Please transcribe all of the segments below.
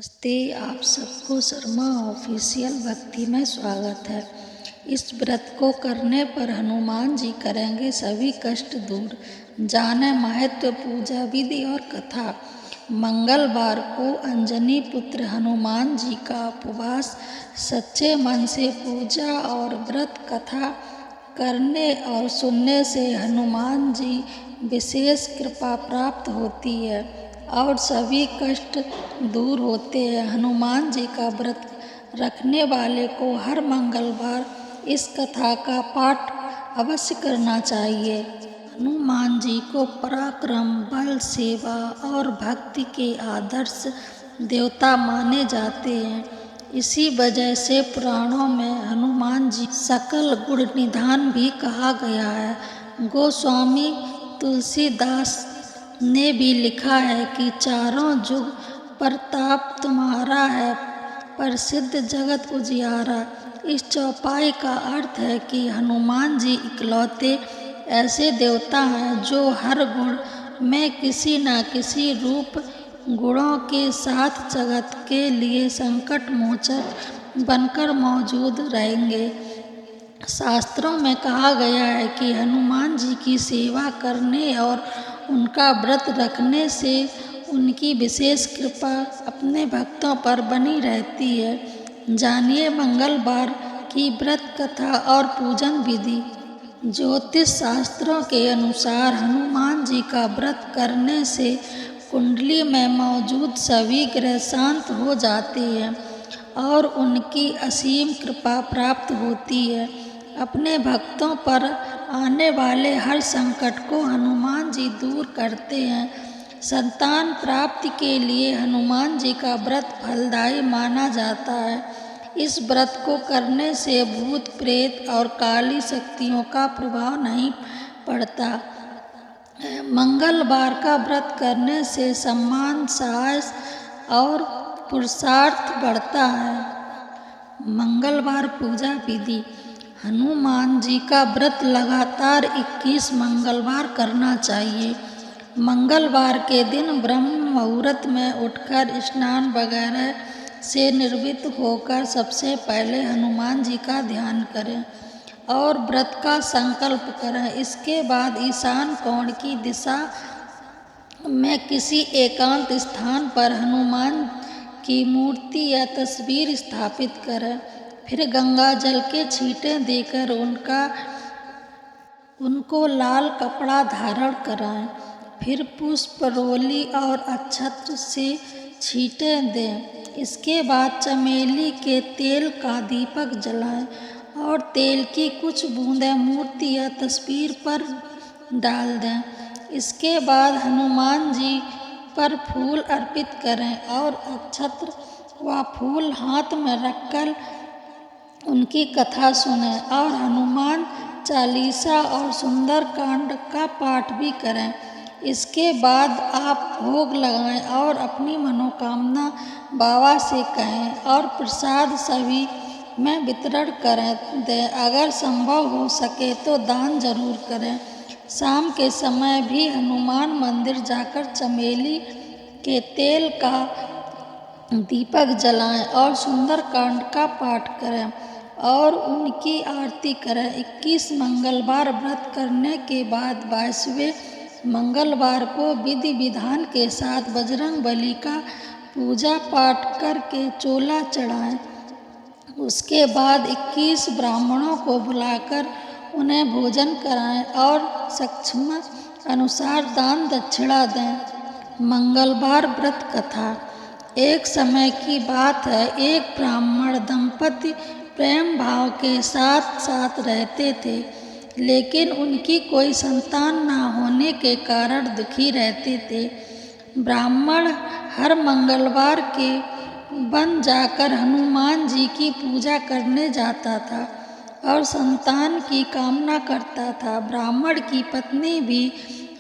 नमस्ते, आप सबको शर्मा ऑफिशियल भक्ति में स्वागत है। इस व्रत को करने पर हनुमान जी करेंगे सभी कष्ट दूर। जाने महत्व, पूजा विधि और कथा। मंगलवार को अंजनी पुत्र हनुमान जी का उपवास, सच्चे मन से पूजा और व्रत कथा करने और सुनने से हनुमान जी विशेष कृपा प्राप्त होती है और सभी कष्ट दूर होते हैं। हनुमान जी का व्रत रखने वाले को हर मंगलवार इस कथा का पाठ अवश्य करना चाहिए। हनुमान जी को पराक्रम, बल, सेवा और भक्ति के आदर्श देवता माने जाते हैं। इसी वजह से पुराणों में हनुमान जी सकल गुण निधान भी कहा गया है। गोस्वामी तुलसीदास ने भी लिखा है कि चारों जुग प्रताप तुम्हारा है, प्रसिद्ध जगत उजियारा। इस चौपाई का अर्थ है कि हनुमान जी इकलौते ऐसे देवता हैं जो हर गुण में किसी न किसी रूप गुणों के साथ जगत के लिए संकट मोचक बनकर मौजूद रहेंगे। शास्त्रों में कहा गया है कि हनुमान जी की सेवा करने और उनका व्रत रखने से उनकी विशेष कृपा अपने भक्तों पर बनी रहती है। जानिए मंगलवार की व्रत कथा और पूजन विधि। ज्योतिष शास्त्रों के अनुसार हनुमान जी का व्रत करने से कुंडली में मौजूद सभी ग्रह शांत हो जाते हैं और उनकी असीम कृपा प्राप्त होती है। अपने भक्तों पर आने वाले हर संकट को हनुमान जी दूर करते हैं। संतान प्राप्ति के लिए हनुमान जी का व्रत फलदायी माना जाता है। इस व्रत को करने से भूत प्रेत और काली शक्तियों का प्रभाव नहीं पड़ता। मंगलवार का व्रत करने से सम्मान, साहस और पुरुषार्थ बढ़ता है। मंगलवार पूजा विधि। हनुमान जी का व्रत लगातार 21 मंगलवार करना चाहिए। मंगलवार के दिन ब्रह्म मुहूर्त में उठकर स्नान वगैरह से निवृत्त होकर सबसे पहले हनुमान जी का ध्यान करें और व्रत का संकल्प करें। इसके बाद ईशान कोण की दिशा में किसी एकांत स्थान पर हनुमान की मूर्ति या तस्वीर स्थापित करें। फिर गंगा जल के छींटे देकर उनको लाल कपड़ा धारण कराएं। फिर पुष्प, रोली और अक्षत से छींटे दें। इसके बाद चमेली के तेल का दीपक जलाएं और तेल की कुछ बूंदें मूर्ति या तस्वीर पर डाल दें। इसके बाद हनुमान जी पर फूल अर्पित करें और अक्षत व फूल हाथ में रखकर उनकी कथा सुनें और हनुमान चालीसा और सुंदर कांड का पाठ भी करें। इसके बाद आप भोग लगाएं और अपनी मनोकामना बाबा से कहें और प्रसाद सभी में वितरण करें दें। अगर संभव हो सके तो दान जरूर करें। शाम के समय भी हनुमान मंदिर जाकर चमेली के तेल का दीपक जलाएं और सुंदर कांड का पाठ करें और उनकी आरती करें। 21 मंगलवार व्रत करने के बाद 22वें मंगलवार को विधि विधान के साथ बजरंग बली का पूजा पाठ करके चोला चढ़ाएं। उसके बाद 21 ब्राह्मणों को बुलाकर उन्हें भोजन कराएं और सक्षम अनुसार दान दक्षिणा दें। मंगलवार व्रत कथा। एक समय की बात है, एक ब्राह्मण दंपति प्रेम भाव के साथ साथ रहते थे, लेकिन उनकी कोई संतान न होने के कारण दुखी रहते थे। ब्राह्मण हर मंगलवार के वन जाकर हनुमान जी की पूजा करने जाता था और संतान की कामना करता था। ब्राह्मण की पत्नी भी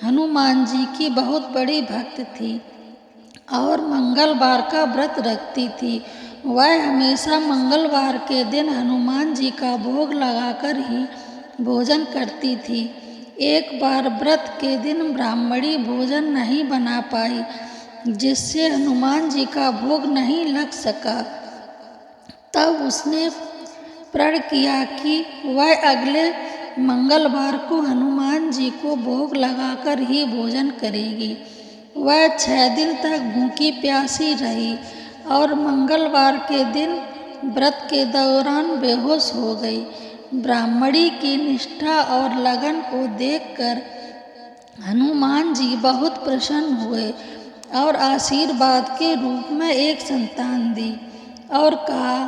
हनुमान जी की बहुत बड़ी भक्त थी और मंगलवार का व्रत रखती थी। वह हमेशा मंगलवार के दिन हनुमान जी का भोग लगाकर ही भोजन करती थी। एक बार व्रत के दिन ब्राह्मणी भोजन नहीं बना पाई, जिससे हनुमान जी का भोग नहीं लग सका। तब उसने प्रण किया कि वह अगले मंगलवार को हनुमान जी को भोग लगाकर ही भोजन करेगी। वह 6 दिन तक भूखी प्यासी रही और मंगलवार के दिन व्रत के दौरान बेहोश हो गई। ब्राह्मणी की निष्ठा और लगन को देखकर हनुमान जी बहुत प्रसन्न हुए और आशीर्वाद के रूप में एक संतान दी और कहा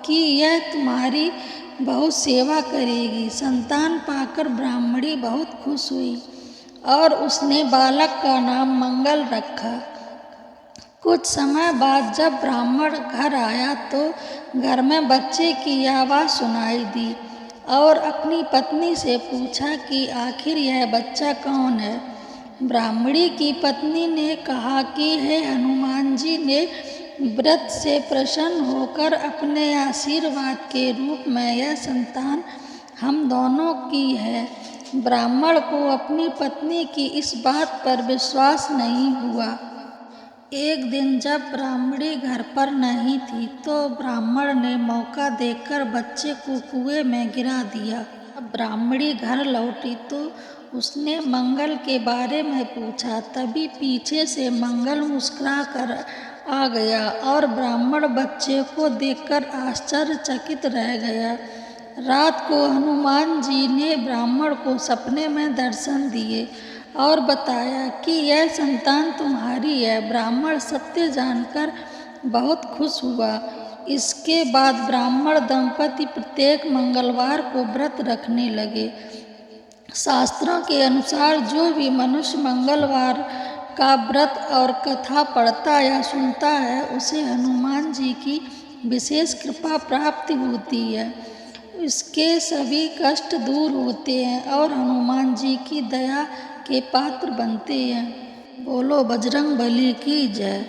कि यह तुम्हारी बहुत सेवा करेगी। संतान पाकर ब्राह्मणी बहुत खुश हुई और उसने बालक का नाम मंगल रखा। कुछ समय बाद जब ब्राह्मण घर आया तो घर में बच्चे की आवाज़ सुनाई दी और अपनी पत्नी से पूछा कि आखिर यह बच्चा कौन है। ब्राह्मणी की पत्नी ने कहा कि हे हनुमान जी ने व्रत से प्रसन्न होकर अपने आशीर्वाद के रूप में यह संतान हम दोनों की है। ब्राह्मण को अपनी पत्नी की इस बात पर विश्वास नहीं हुआ। एक दिन जब ब्राह्मणी घर पर नहीं थी तो ब्राह्मण ने मौका देखकर बच्चे को कुएं में गिरा दिया। अब ब्राह्मणी घर लौटी तो उसने मंगल के बारे में पूछा। तभी पीछे से मंगल मुस्कुरा कर आ गया और ब्राह्मण बच्चे को देखकर आश्चर्यचकित रह गया। रात को हनुमान जी ने ब्राह्मण को सपने में दर्शन दिए और बताया कि यह संतान तुम्हारी है। ब्राह्मण सत्य जानकर बहुत खुश हुआ। इसके बाद ब्राह्मण दंपति प्रत्येक मंगलवार को व्रत रखने लगे। शास्त्रों के अनुसार जो भी मनुष्य मंगलवार का व्रत और कथा पढ़ता या सुनता है उसे हनुमान जी की विशेष कृपा प्राप्ति होती है। इसके सभी कष्ट दूर होते हैं और हनुमान जी की दया के पात्र बनते हैं। बोलो बजरंग बली की जय।